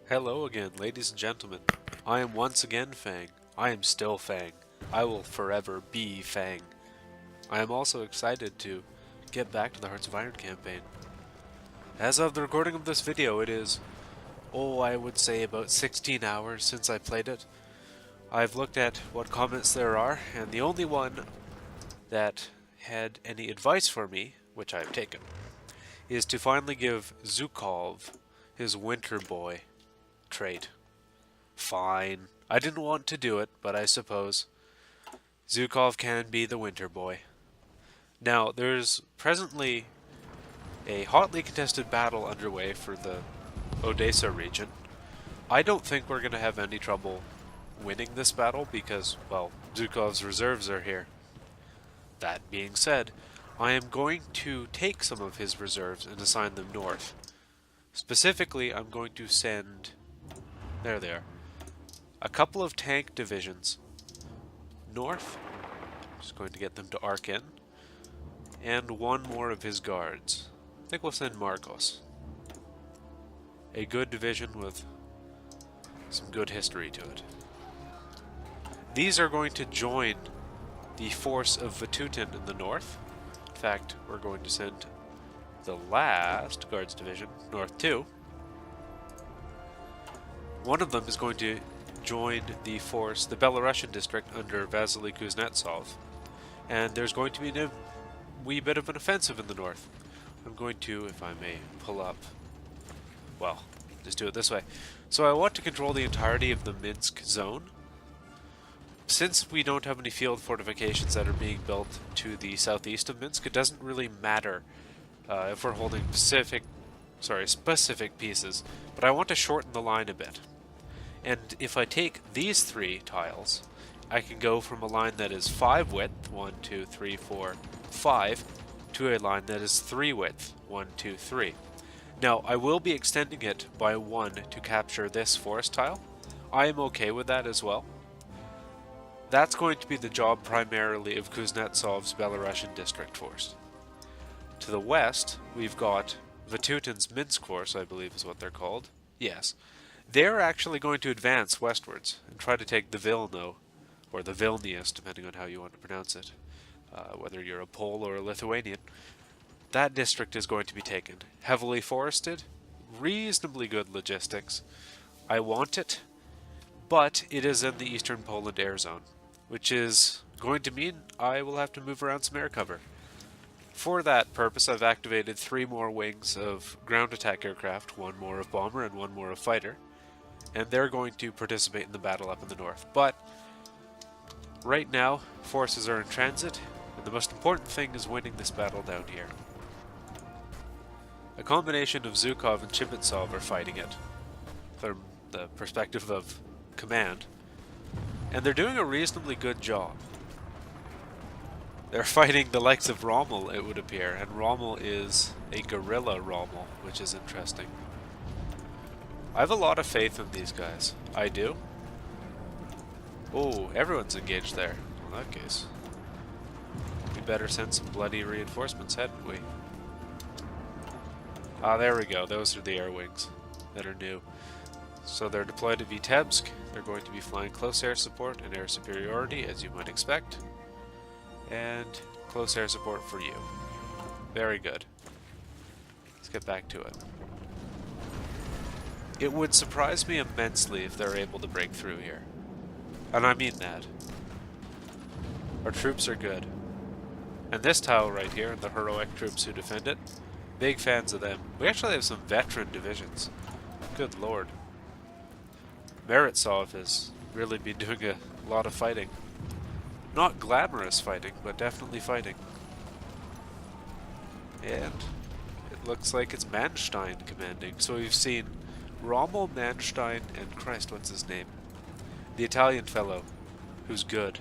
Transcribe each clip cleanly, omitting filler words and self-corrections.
Hello again, ladies and gentlemen. I am once again Fang. I am still Fang. I will forever be Fang. I am also excited to get back to the Hearts of Iron campaign. As of the recording of this video, it is, I would say about 16 hours since I played it. I've looked at what comments there are, and the only one that had any advice for me, which I have taken, is to finally give Zukov his Winter Boy trait. Fine. I didn't want to do it, but I suppose Zukov can be the Winter Boy. Now, there's presently a hotly contested battle underway for the Odessa region. I don't think we're going to have any trouble winning this battle because, well, Zukov's reserves are here. That being said, I am going to take some of his reserves and assign them north. Specifically, I'm going to send... There they are. A couple of tank divisions north. Just going to get them to arc in. And one more of his guards. I think we'll send Marcos. A good division with some good history to it. These are going to join the force of Vatutin in the north. In fact, we're going to send the last guards division north too. One of them is going to join the force, the Belarusian district under Vasily Kuznetsov. And there's going to be a wee bit of an offensive in the north. I'm going to, if I may, pull up... Well, just do it this way. So I want to control the entirety of the Minsk zone. Since we don't have any field fortifications that are being built to the southeast of Minsk, it doesn't really matter if we're holding specific pieces. But I want to shorten the line a bit. And if I take these three tiles, I can go from a line that is 5 width, 1, 2, 3, 4, 5, to a line that is 3 width, 1, 2, 3. Now, I will be extending it by 1 to capture this forest tile. I am okay with that as well. That's going to be the job primarily of Kuznetsov's Belarusian district force. To the west, we've got Vatutin's Minsk force, I believe is what they're called. Yes. They're actually going to advance westwards and try to take the Vilno, or the Vilnius, depending on how you want to pronounce it, whether you're a Pole or a Lithuanian. That district is going to be taken. Heavily forested, reasonably good logistics. I want it, but it is in the eastern Poland air zone, which is going to mean I will have to move around some air cover. For that purpose, I've activated 3 more wings of ground attack aircraft, 1 more of bomber and 1 more of fighter, and they're going to participate in the battle up in the north. But right now, forces are in transit, and the most important thing is winning this battle down here. A combination of Zukov and Chibitsov are fighting it, from the perspective of command, and they're doing a reasonably good job. They're fighting the likes of Rommel, it would appear, and Rommel is a guerrilla Rommel, which is interesting. I have a lot of faith in these guys. I do. Oh, everyone's engaged there. In that case, we better send some bloody reinforcements, hadn't we? Ah, there we go. Those are the air wings that are new. So they're deployed to Vitebsk. They're going to be flying close air support and air superiority, as you might expect. And close air support for you. Very good. Let's get back to it. It would surprise me immensely if they're able to break through here. And I mean that. Our troops are good. And this tile right here, and the heroic troops who defend it, big fans of them. We actually have some veteran divisions. Good lord. Merittsov has really been doing a lot of fighting. Not glamorous fighting, but definitely fighting. And it looks like it's Manstein commanding. So we've seen Rommel, Manstein, and Christ, what's his name? The Italian fellow, who's good.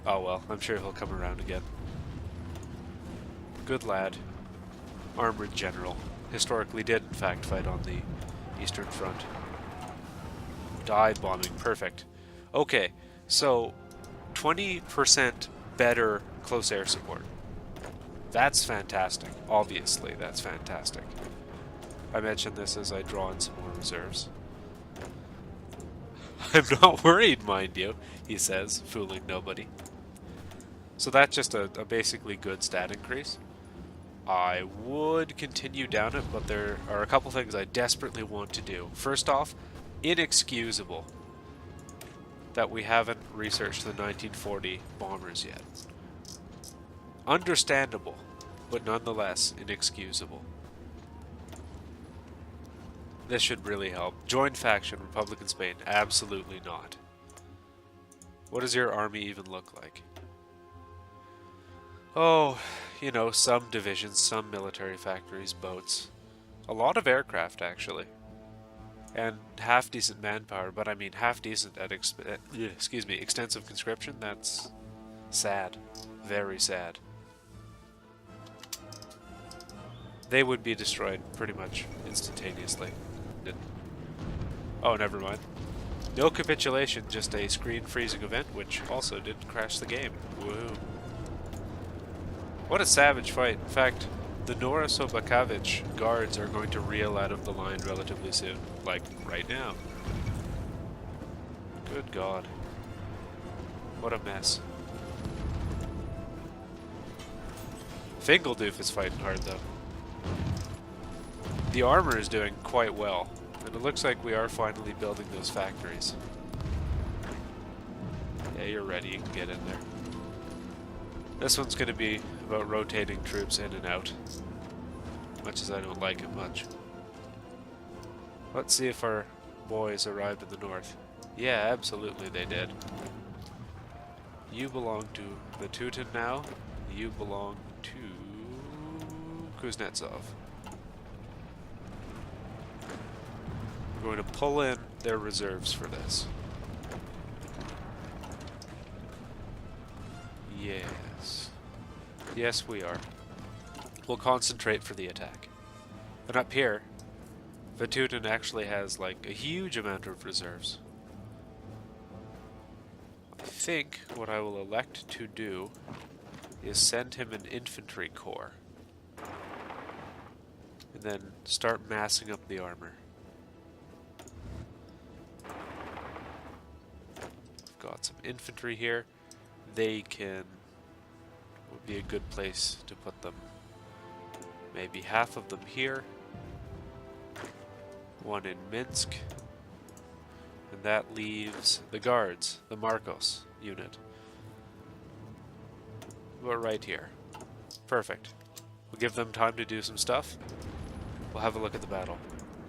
Oh well, I'm sure he'll come around again. Good lad. Armored general. Historically did, in fact, fight on the Eastern Front. Dive bombing, perfect. Okay, so 20% better close air support. That's fantastic. Obviously, that's fantastic. I mention this as I draw in some more reserves. I'm not worried, mind you, he says, fooling nobody. So that's just a basically good stat increase. I would continue down it, but there are a couple things I desperately want to do. First off, inexcusable that we haven't researched the 1940 bombers yet. Understandable, but nonetheless inexcusable. This should really help. Join faction, Republican Spain. Absolutely not. What does your army even look like? Oh, you know, some divisions, some military factories, boats. A lot of aircraft, actually. And half-decent manpower, but I mean half-decent at extensive conscription. That's sad. Very sad. They would be destroyed pretty much instantaneously. Oh, never mind. No capitulation, just a screen freezing event, which also didn't crash the game. Woohoo. What a savage fight. In fact, the Nora Sobakavich guards are going to reel out of the line relatively soon. Like, right now. Good God. What a mess. Fingeldoof is fighting hard, though. The armor is doing quite well, and it looks like we are finally building those factories. Yeah, you're ready. You can get in there. This one's going to be about rotating troops in and out, much as I don't like it much. Let's see if our boys arrived in the north. Yeah, absolutely they did. You belong to the Teuton now. You belong to Kuznetsov. We're going to pull in their reserves for this. Yes. Yes, we are. We'll concentrate for the attack. And up here, Vatutin actually has like a huge amount of reserves. I think what I will elect to do is send him an infantry corps. And then start massing up the armor. Got some infantry here. They would be a good place to put them. Maybe half of them here. One in Minsk. And that leaves the guards, the Marcos unit. About right here. Perfect. We'll give them time to do some stuff. We'll have a look at the battle.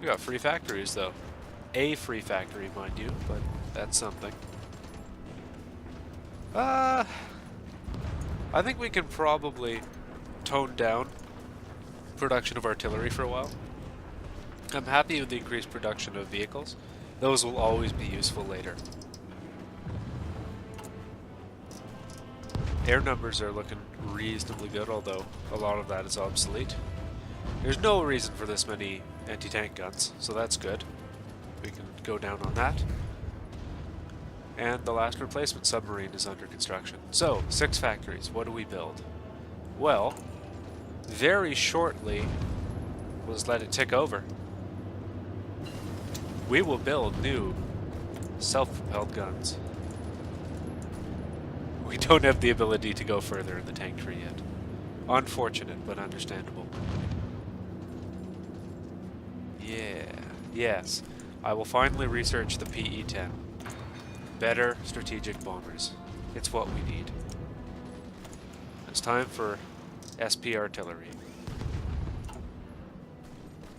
We got free factories though. A free factory, mind you, but that's something. I think we can probably tone down production of artillery for a while. I'm happy with the increased production of vehicles. Those will always be useful later. Air numbers are looking reasonably good, although a lot of that is obsolete. There's no reason for this many anti-tank guns, so that's good. We can go down on that. And the last replacement submarine is under construction. So, 6 factories. What do we build? Well, very shortly, we'll just let it tick over. We will build new self-propelled guns. We don't have the ability to go further in the tank tree yet. Unfortunate, but understandable. Yeah. Yes. I will finally research the PE-10. Better strategic bombers. It's what we need. It's time for SP artillery.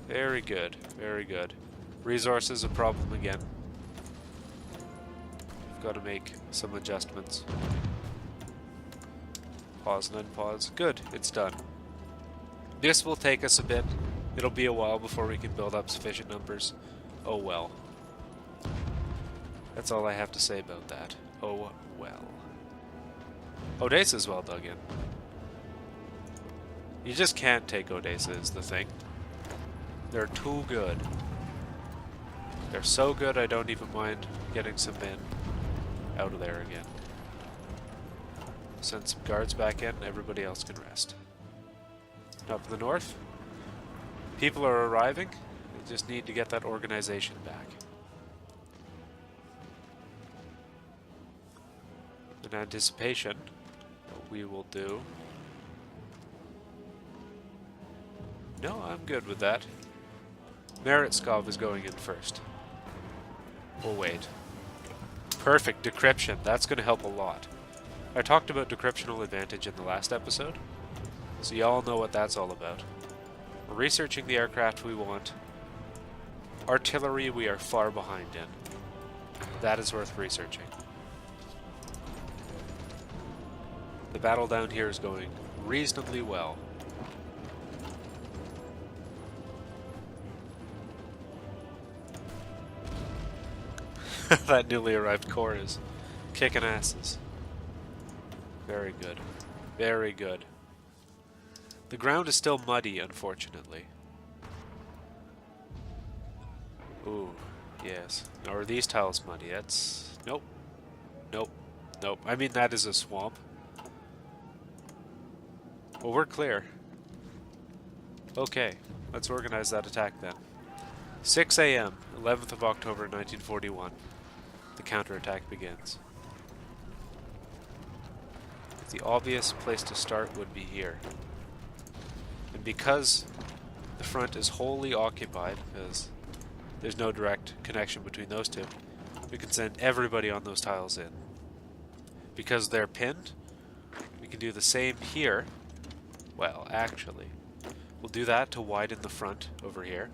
Very good. Very good. Resources a problem again. We've got to make some adjustments. Pause and unpause. Good, it's done. This will take us a bit. It'll be a while before we can build up sufficient numbers. Oh well. That's all I have to say about that. Oh well. Odessa's well dug in. You just can't take Odessa is the thing. They're too good. They're so good I don't even mind getting some men out of there again. Send some guards back in, everybody else can rest. Up in the north, people are arriving. Just need to get that organization back. In anticipation, what we will do... No, I'm good with that. Meritskov is going in first. We'll wait. Perfect, decryption. That's going to help a lot. I talked about decryptional advantage in the last episode, so y'all know what that's all about. We're researching the aircraft we want. Artillery we are far behind in. That is worth researching. The battle down here is going reasonably well. That newly arrived corps is kicking asses. Very good. Very good. The ground is still muddy, unfortunately. Ooh, yes. Or are these tiles muddy? That's... Nope. Nope. Nope. I mean, that is a swamp. Well, we're clear. Okay, let's organize that attack then. 6 a.m., 11th of October, 1941. The counterattack begins. The obvious place to start would be here. And because the front is wholly occupied, because there's no direct connection between those two, we can send everybody on those tiles in. Because they're pinned, we can do the same here. Well, actually, we'll do that to widen the front over here.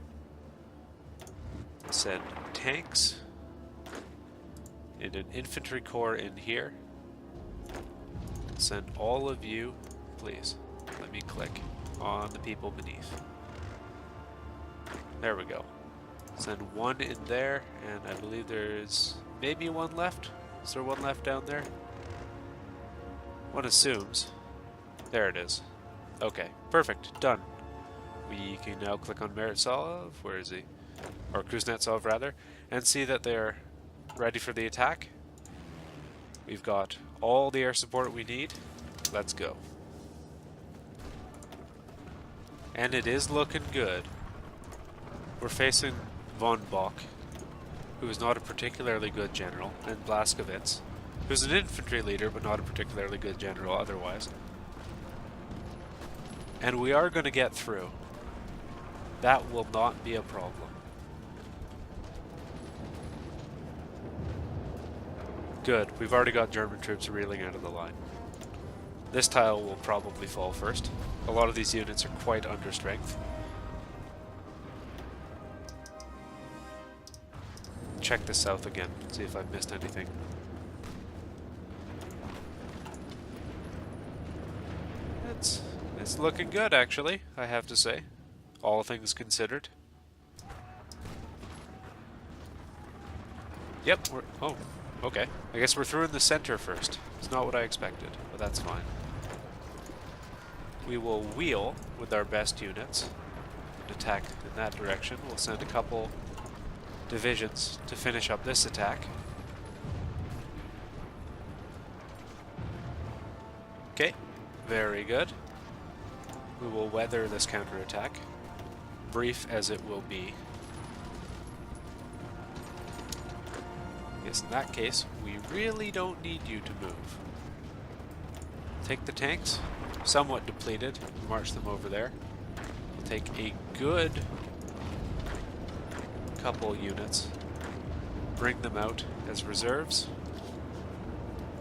Send tanks and an infantry corps in here. Send all of you, please, let me click on the people beneath. There we go. Send one in there, and I believe there's maybe one left. Is there one left down there? One assumes. There it is. Okay, perfect, done. We can now click on Meritskov, where is he? Or Kuznetsov rather, and see that they're ready for the attack. We've got all the air support we need. Let's go. And it is looking good. We're facing von Bock, who is not a particularly good general, and Blaskovitz, who's an infantry leader but not a particularly good general otherwise. And we are going to get through. That will not be a problem. Good, we've already got German troops reeling out of the line. This tile will probably fall first. A lot of these units are quite under strength. Check the south again, see if I've missed anything. It's looking good, actually, I have to say. All things considered. Yep, oh, okay. I guess we're through in the center first. It's not what I expected, but that's fine. We will wheel with our best units and attack in that direction. We'll send a couple divisions to finish up this attack. Okay, very good. We will weather this counterattack, brief as it will be. I guess in that case, we really don't need you to move. Take the tanks, somewhat depleted, march them over there. We'll take a good couple units, bring them out as reserves,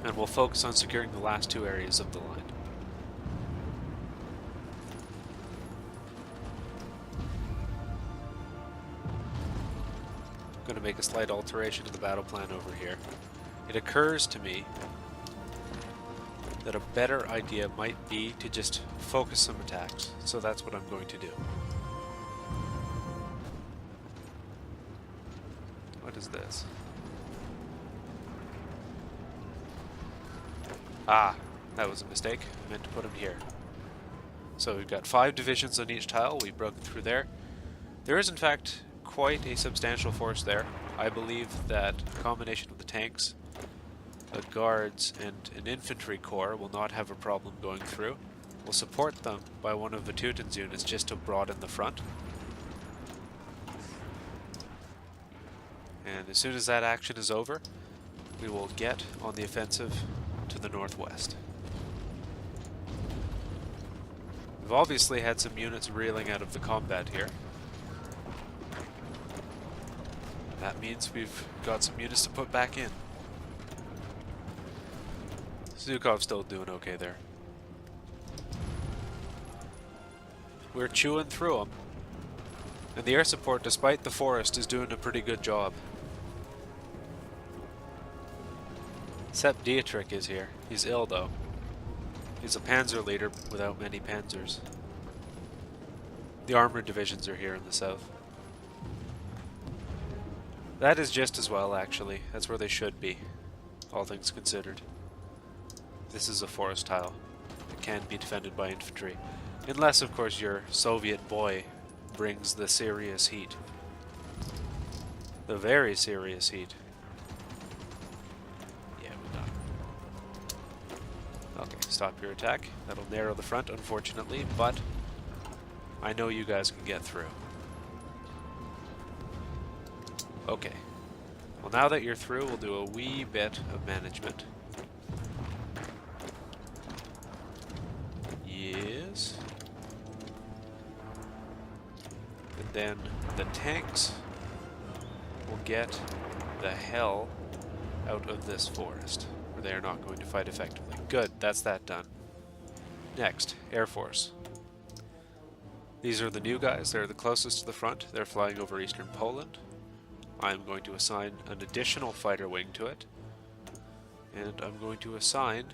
and we'll focus on securing the last two areas of the line. I'm going to make a slight alteration to the battle plan over here. It occurs to me that a better idea might be to just focus some attacks, so that's what I'm going to do. What is this? Ah, that was a mistake. I meant to put them here. So we've got 5 divisions on each tile. We've broken through there. There is, in fact, quite a substantial force there. I believe that a combination of the tanks, the guards, and an infantry corps will not have a problem going through. We'll support them by one of Vatutin's units just to broaden the front. And as soon as that action is over, we will get on the offensive to the northwest. We've obviously had some units reeling out of the combat here. That means we've got some units to put back in. Zhukov's still doing okay there. We're chewing through them. And the air support, despite the forest, is doing a pretty good job. Except Patriotic is here. He's ill though. He's a panzer leader without many panzers. The armored divisions are here in the south. That is just as well, actually. That's where they should be, all things considered. This is a forest tile. It can be defended by infantry. Unless, of course, your Soviet boy brings the serious heat. The very serious heat. Yeah, we got it. Okay, stop your attack. That'll narrow the front, unfortunately, but I know you guys can get through. Okay. Well, now that you're through, we'll do a wee bit of management. Yes. And then the tanks will get the hell out of this forest, where they are not going to fight effectively. Good, that's that done. Next, Air Force. These are the new guys. They're the closest to the front. They're flying over eastern Poland. I'm going to assign an additional fighter wing to it. And I'm going to assign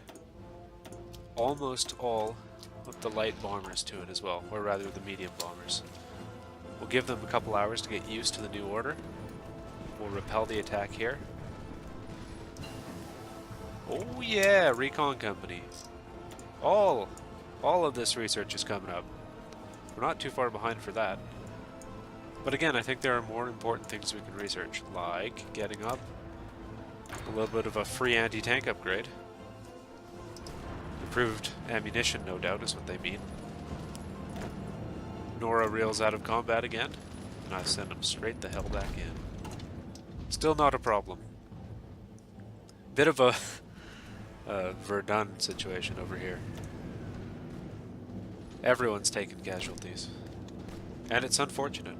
almost all of the light bombers to it as well, or rather the medium bombers. We'll give them a couple hours to get used to the new order. We'll repel the attack here. Oh yeah, Recon Company. All of this research is coming up. We're not too far behind for that. But again, I think there are more important things we can research, like getting up a little bit of a free anti-tank upgrade. Improved ammunition, no doubt, is what they mean. Nora reels out of combat again, and I send him straight the hell back in. Still not a problem. Bit of a Verdun situation over here. Everyone's taken casualties. And it's unfortunate.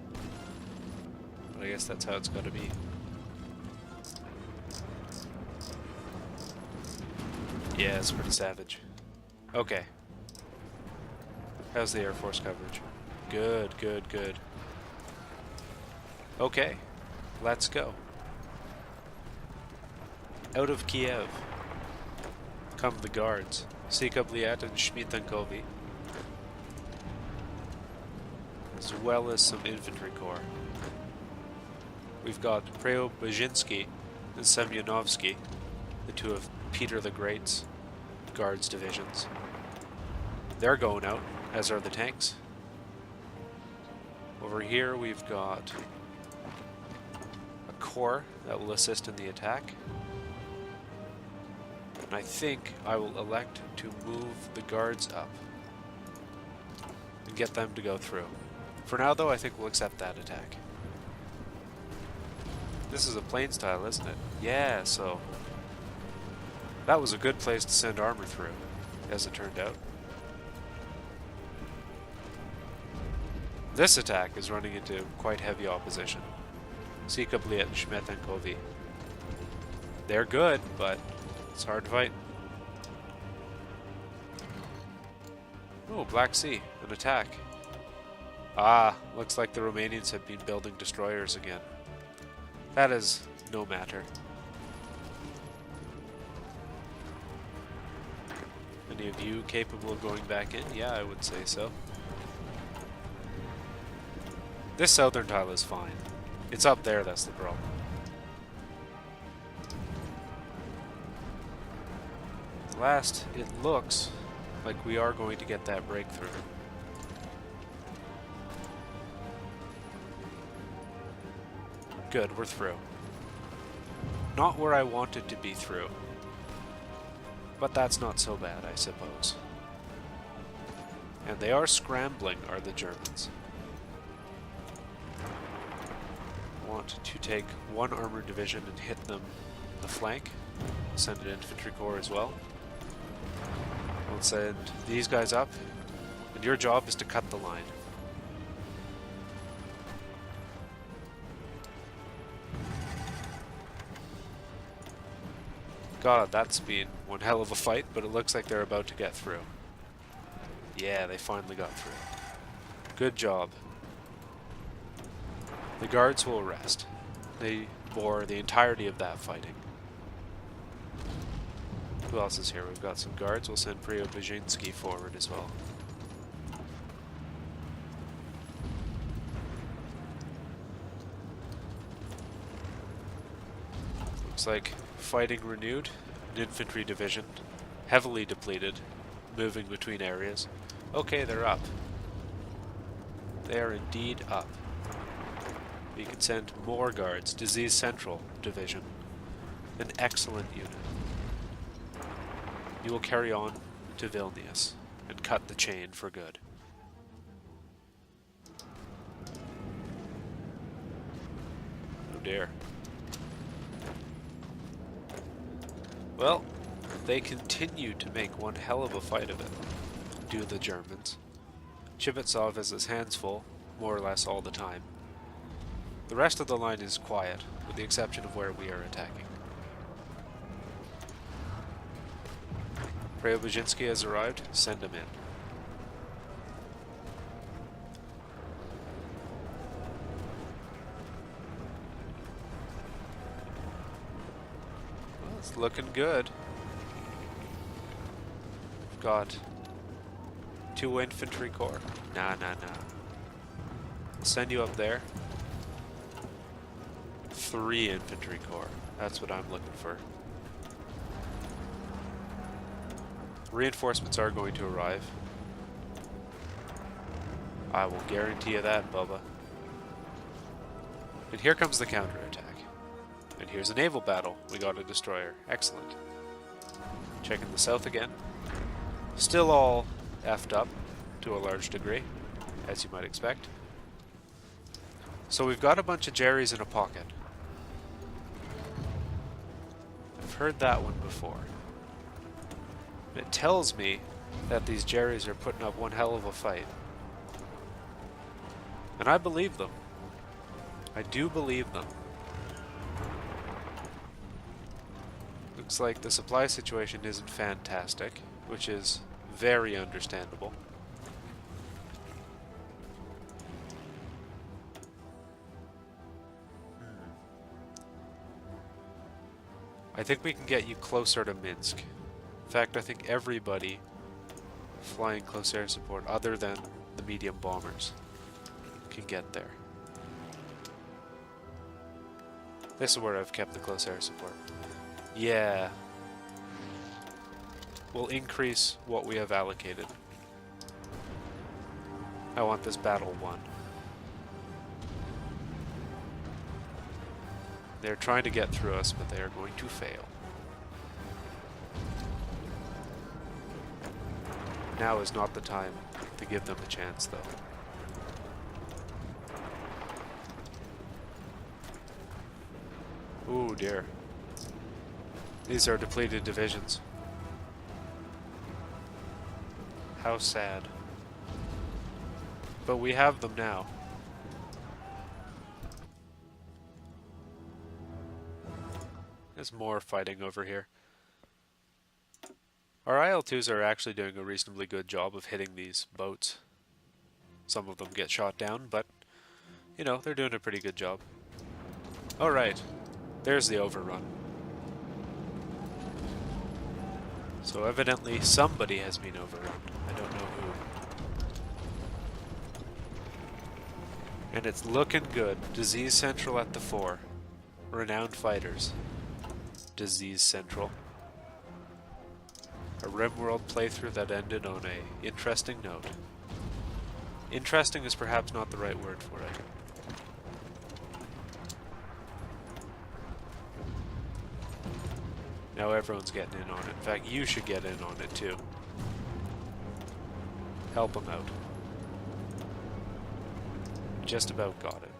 But I guess that's how it's got to be. Yeah, it's pretty savage. Okay. How's the Air Force coverage? Good, good, good. Okay. Let's go. Out of Kiev come the guards. Sikabliat and Shmitankovi. As well as some infantry corps. We've got Preobrajensky and Semyonovsky, the two of Peter the Great's guards divisions. They're going out, as are the tanks. Over here we've got a corps that will assist in the attack. And I think I will elect to move the guards up and get them to go through. For now, though, I think we'll accept that attack. This is a plains tile, isn't it? Yeah, so that was a good place to send armor through, as it turned out. This attack is running into quite heavy opposition. Sikabliat and Shmetankovi. They're good, but it's hard to fight. Oh, Black Sea, an attack. Ah, looks like the Romanians have been building destroyers again. That is no matter. Any of you capable of going back in? Yeah, I would say so. This southern tile is fine. It's up there, that's the problem. Last, it looks like we are going to get that breakthrough. Good, we're through. Not where I wanted to be through. But that's not so bad, I suppose. And they are scrambling, are the Germans. want to take one armored division and hit them in the flank. Send an infantry corps as well. We'll send these guys up, and your job is to cut the line. God, that's been one hell of a fight, but it looks like they're about to get through. Yeah, they finally got through. Good job. The guards will rest. They bore the entirety of that fighting. Who else is here? We've got some guards. We'll send Priobozinski forward as well. Looks like fighting renewed. An infantry division, heavily depleted, moving between areas. Okay, they're up. They are indeed up. We can send more guards. Disease Central Division. An excellent unit. You will carry on to Vilnius and cut the chain for good. Oh dear. Well, they continue to make one hell of a fight of it, do the Germans. Chibitsov has his hands full, more or less all the time. The rest of the line is quiet, with the exception of where we are attacking. Priobozinski has arrived, send him in. Well, it's looking good. We've got 2 infantry corps. Nah. I'll send you up there. 3 infantry corps. That's what I'm looking for. Reinforcements are going to arrive. I will guarantee you that, Bubba. And here comes the counterattack. And here's a naval battle. We got a destroyer. Excellent. Checking the south again. Still all effed up to a large degree, as you might expect. So we've got a bunch of Jerrys in a pocket. I've heard that one before. It tells me that these Jerrys are putting up one hell of a fight. And I believe them. I do believe them. Looks like the supply situation isn't fantastic, which is very understandable. I think we can get you closer to Minsk. In fact, I think everybody flying close air support, other than the medium bombers, can get there. This is where I've kept the close air support. Yeah. We'll increase what we have allocated. I want this battle won. They're trying to get through us, but they are going to fail. Now is not the time to give them a chance, though. Ooh, dear. These are depleted divisions. How sad. But we have them now. There's more fighting over here. Our IL-2s are actually doing a reasonably good job of hitting these boats. Some of them get shot down, but, you know, they're doing a pretty good job. Alright, there's the overrun. So evidently somebody has been overrun. I don't know who. And it's looking good. Disease Central at the fore. Renowned fighters. Disease Central. A RimWorld playthrough that ended on a interesting note. Interesting is perhaps not the right word for it. Now everyone's getting in on it. In fact, you should get in on it too. Help them out. Just about got it.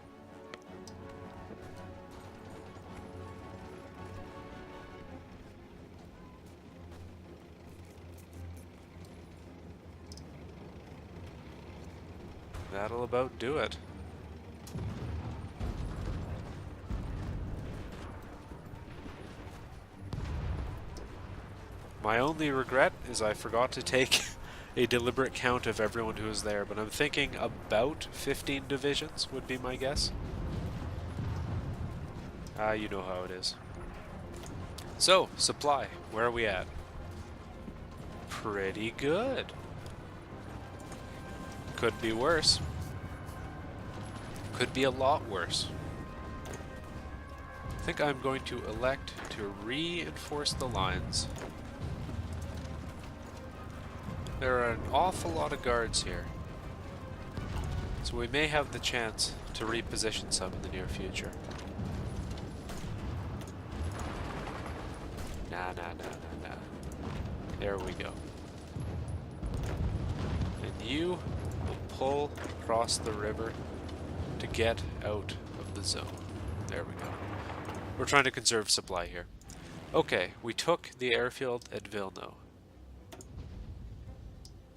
That'll about do it. My only regret is I forgot to take a deliberate count of everyone who was there, but I'm thinking about 15 divisions would be my guess. You know how it is. So, supply, where are we at? Pretty good. Could be worse. Could be a lot worse. I think I'm going to elect to reinforce the lines. There are an awful lot of guards here, so we may have the chance to reposition some in the near future. Nah. There we go. And you will pull across the river to get out of the zone. There we go. We're trying to conserve supply here. Okay, we took the airfield at Vilno.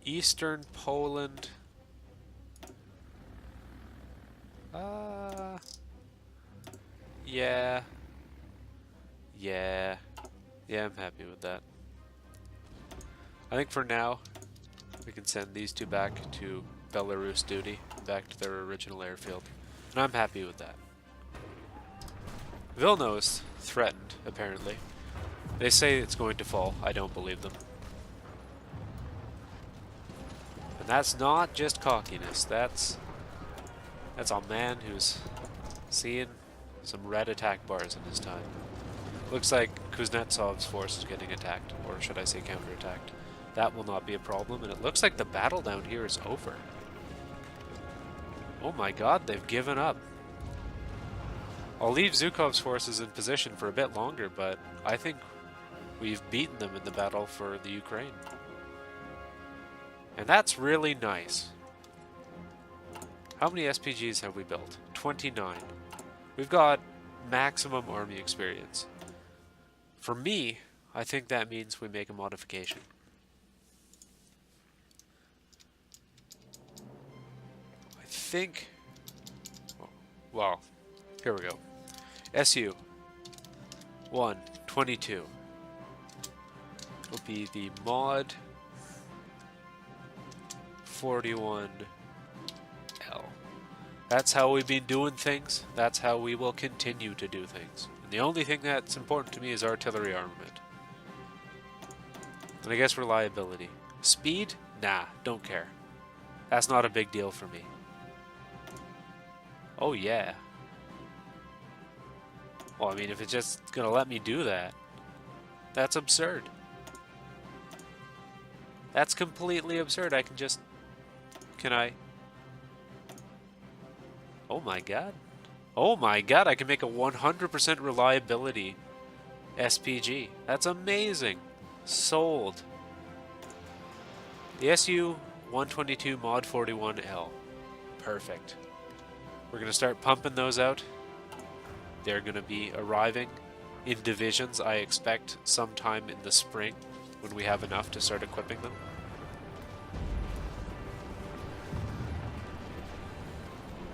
Eastern Poland. Yeah, I'm happy with that. I think for now, we can send these two back to Belarus duty, back to their original airfield. And I'm happy with that. Vilno is threatened, apparently. They say it's going to fall. I don't believe them. And that's not just cockiness. That's a man who's seen some red attack bars in his time. Looks like Kuznetsov's force is getting attacked, or should I say counterattacked. That will not be a problem, and it looks like the battle down here is over. Oh my god, they've given up. I'll leave Zhukov's forces in position for a bit longer, but I think we've beaten them in the battle for the Ukraine. And that's really nice. How many SPGs have we built? 29. We've got maximum army experience. For me, I think that means we make a modification. I think... Well, here we go. SU 122 will be the mod 41L. That's how we've been doing things. That's how we will continue to do things. And the only thing that's important to me is artillery armament. And I guess reliability. Speed? Nah, don't care. That's not a big deal for me. Oh yeah. Well, I mean, if it's just gonna let me do that, that's absurd. That's completely absurd. I can just... Can I... Oh my god. Oh my god, I can make a 100% reliability SPG. That's amazing. Sold. The SU-122 Mod 41L. Perfect. We're going to start pumping those out. They're going to be arriving in divisions, I expect, sometime in the spring when we have enough to start equipping them.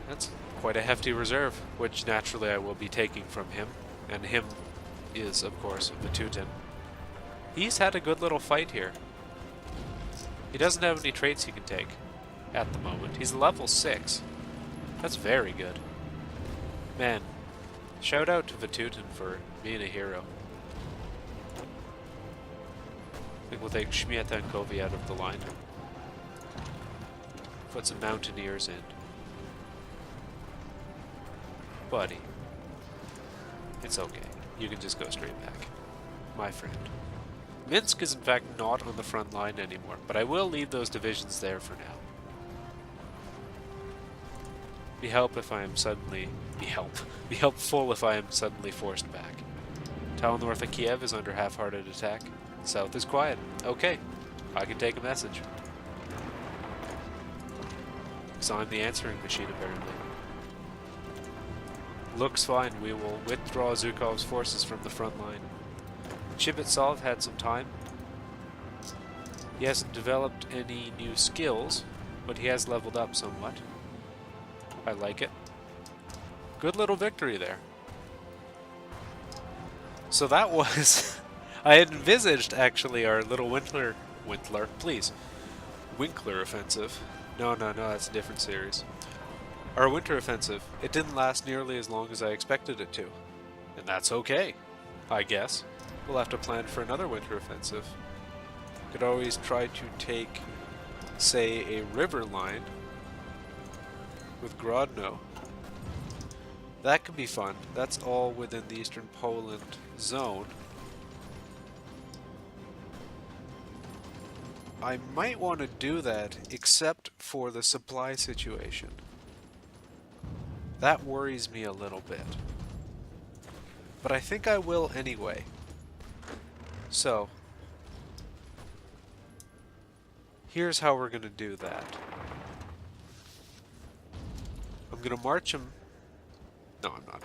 That's quite a hefty reserve, which naturally I will be taking from him, and him is, of course, Vatutin. He's had a good little fight here. He doesn't have any traits he can take at the moment. He's level 6. That's very good. Man, shout out to Vatutin for being a hero. I think we'll take Shmieta and Kovi out of the line. Put some mountaineers in. Buddy, it's okay. You can just go straight back, my friend. Minsk is in fact not on the front line anymore, but I will leave those divisions there for now. Be helpful if I am suddenly forced back. Town north of Kiev is under half-hearted attack. South is quiet. Okay, I can take a message. So I'm the answering machine apparently. Looks fine. We will withdraw Zhukov's forces from the front line. Chibitsov had some time. He hasn't developed any new skills, but he has leveled up somewhat. I like it. Good little victory there. So that was... I had envisaged, actually, our little Winkler, please. Winkler offensive. No, that's a different series. Our winter offensive, it didn't last nearly as long as I expected it to. And that's okay, I guess. We'll have to plan for another winter offensive. Could always try to take, say, a river line with Grodno. That could be fun. That's all within the Eastern Poland zone. I might want to do that, except for the supply situation. That worries me a little bit. But I think I will anyway. So, here's how we're going to do that. I'm going to march them... No, I'm not.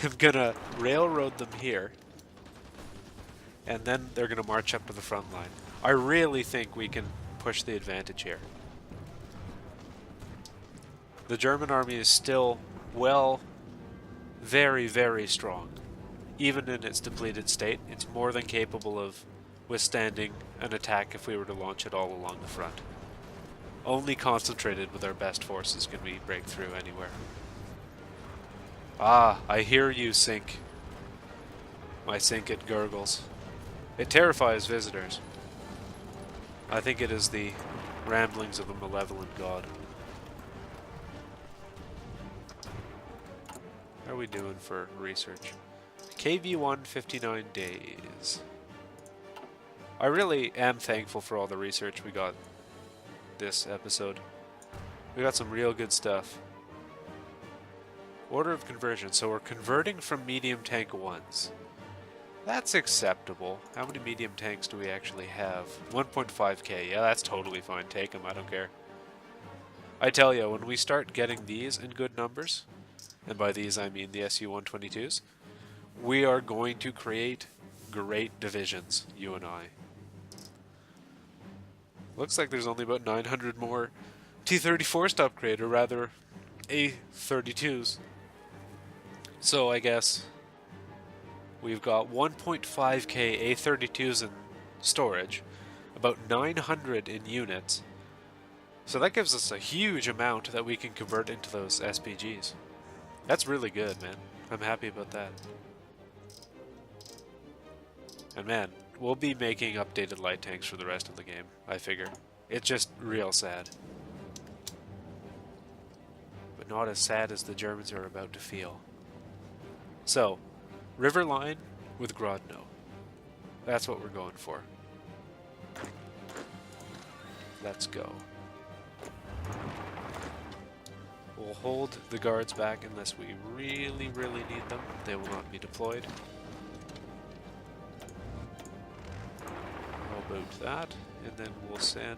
I'm going to railroad them here. And then they're going to march up to the front line. I really think we can push the advantage here. The German army is still, well, very, very strong. Even in its depleted state, it's more than capable of withstanding an attack if we were to launch it all along the front. Only concentrated with our best forces can we break through anywhere. Ah, I hear you, Sink. My Sink, it gurgles. It terrifies visitors. I think it is the ramblings of a malevolent god. How are we doing for research? KV1, 59 days. I really am thankful for all the research we got this episode. We got some real good stuff. Order of conversion. So we're converting from medium tank 1s. That's acceptable. How many medium tanks do we actually have? 1.5k. Yeah, that's totally fine. Take them. I don't care. I tell you, when we start getting these in good numbers, and by these I mean the Su-122s, we are going to create great divisions, you and I. Looks like there's only about 900 more T-34s to upgrade, or rather A-32s. So I guess we've got 1.5k A-32s in storage, about 900 in units. So that gives us a huge amount that we can convert into those SPGs. That's really good, man. I'm happy about that. And man, we'll be making updated light tanks for the rest of the game, I figure. It's just real sad. But not as sad as the Germans are about to feel. So, river line with Grodno. That's what we're going for. Let's go. We'll hold the guards back unless we really, really need them. They will not be deployed. We'll boot that, and then we'll send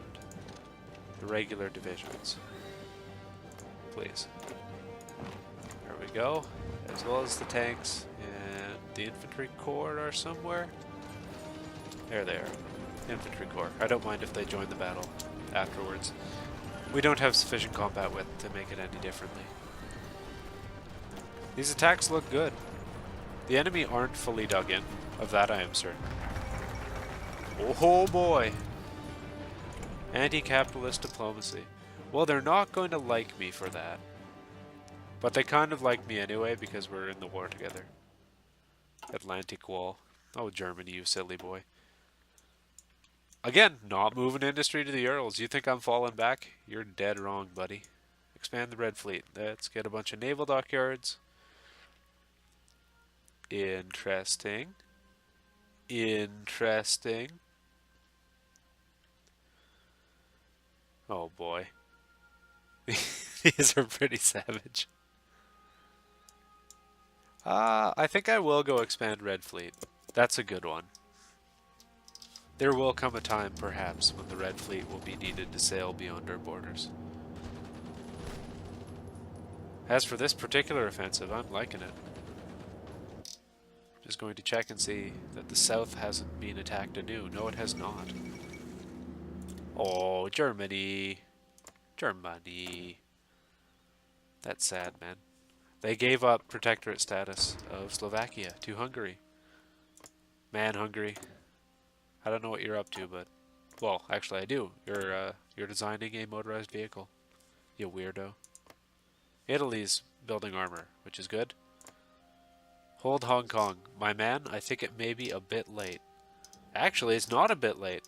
the regular divisions. Please. There we go. As well as the tanks, and the infantry corps are somewhere. There they are. Infantry corps. I don't mind if they join the battle afterwards. We don't have sufficient combat width to make it any differently. These attacks look good. The enemy aren't fully dug in. Of that I am certain. Oh boy! Anti-capitalist diplomacy. Well, they're not going to like me for that. But they kind of like me anyway because we're in the war together. Atlantic Wall. Oh, Germany, you silly boy. Again, not moving industry to the Urals. You think I'm falling back? You're dead wrong, buddy. Expand the Red Fleet. Let's get a bunch of naval dockyards. Interesting. Interesting. Oh boy. These are pretty savage. I think I will go expand Red Fleet. That's a good one. There will come a time, perhaps, when the Red Fleet will be needed to sail beyond our borders. As for this particular offensive, I'm liking it. Just going to check and see that the south hasn't been attacked anew. No, it has not. Oh, Germany. Germany. That's sad, man. They gave up protectorate status of Slovakia to Hungary. Man, Hungary. I don't know what you're up to, but... Well, actually I do. You're designing a motorized vehicle. You weirdo. Italy's building armor, which is good. Hold Hong Kong. My man, I think it may be a bit late. Actually, it's not a bit late.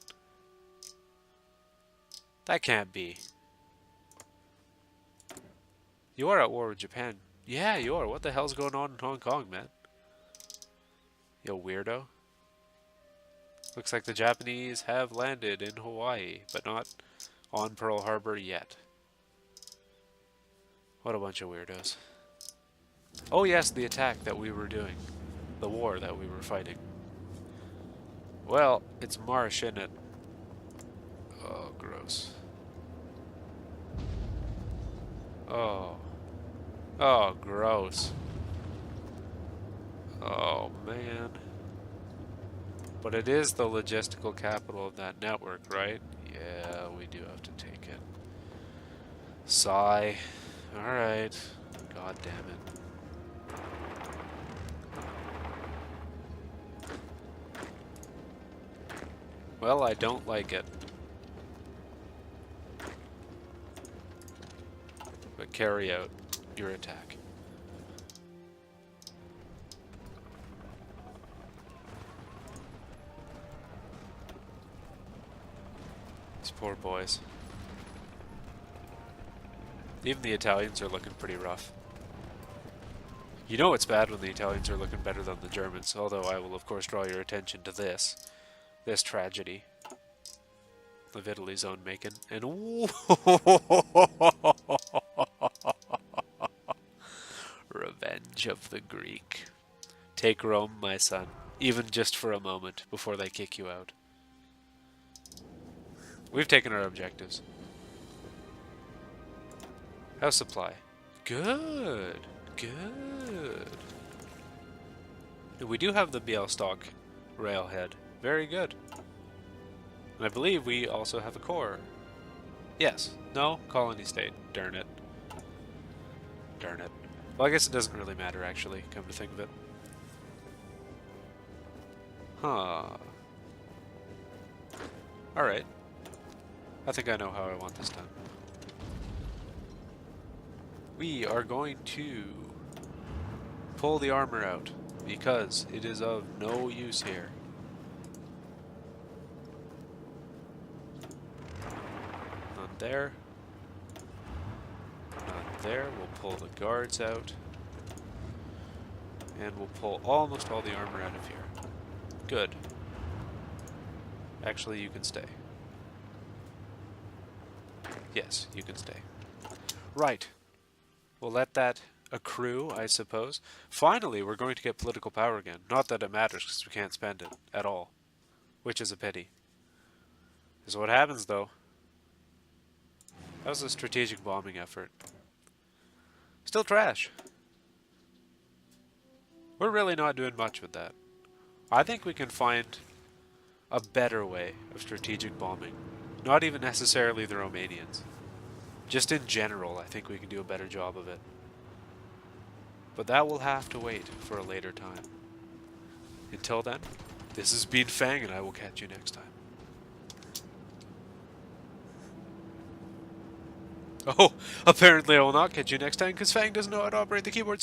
That can't be. You are at war with Japan. Yeah, you are. What the hell's going on in Hong Kong, man? You weirdo. Looks like the Japanese have landed in Hawaii, but not on Pearl Harbor yet. What a bunch of weirdos. Oh yes, the attack that we were doing. The war that we were fighting. Well, it's marsh, isn't it? Oh, gross. Oh. Oh, gross. Oh, man. But it is the logistical capital of that network, right? Yeah, we do have to take it. Sigh. Alright. God damn it. Well, I don't like it. But carry out your attack. These poor boys. Even the Italians are looking pretty rough. You know it's bad when the Italians are looking better than the Germans, although I will of course draw your attention to this tragedy of Italy's own making. And revenge of the Greek. Take Rome, my son, even just for a moment before they kick you out. We've taken our objectives. House supply. Good. Good. We do have the Bialystok railhead. Very good. And I believe we also have a core. Yes. No? Colony state. Darn it. Darn it. Well, I guess it doesn't really matter, actually, come to think of it. Huh. Alright. I think I know how I want this done. We are going to pull the armor out, because it is of no use here. None there. None there. We'll pull the guards out. And we'll pull almost all the armor out of here. Good. Actually, you can stay. Yes, you can stay. Right. We'll let that accrue, I suppose. Finally, we're going to get political power again. Not that it matters, because we can't spend it at all. Which is a pity. This is what happens, though. That was a strategic bombing effort. Still trash. We're really not doing much with that. I think we can find a better way of strategic bombing. Not even necessarily the Romanians. Just in general, I think we can do a better job of it. But that will have to wait for a later time. Until then, this has been Fang, and I will catch you next time. Oh, apparently I will not catch you next time, because Fang doesn't know how to operate the keyboard.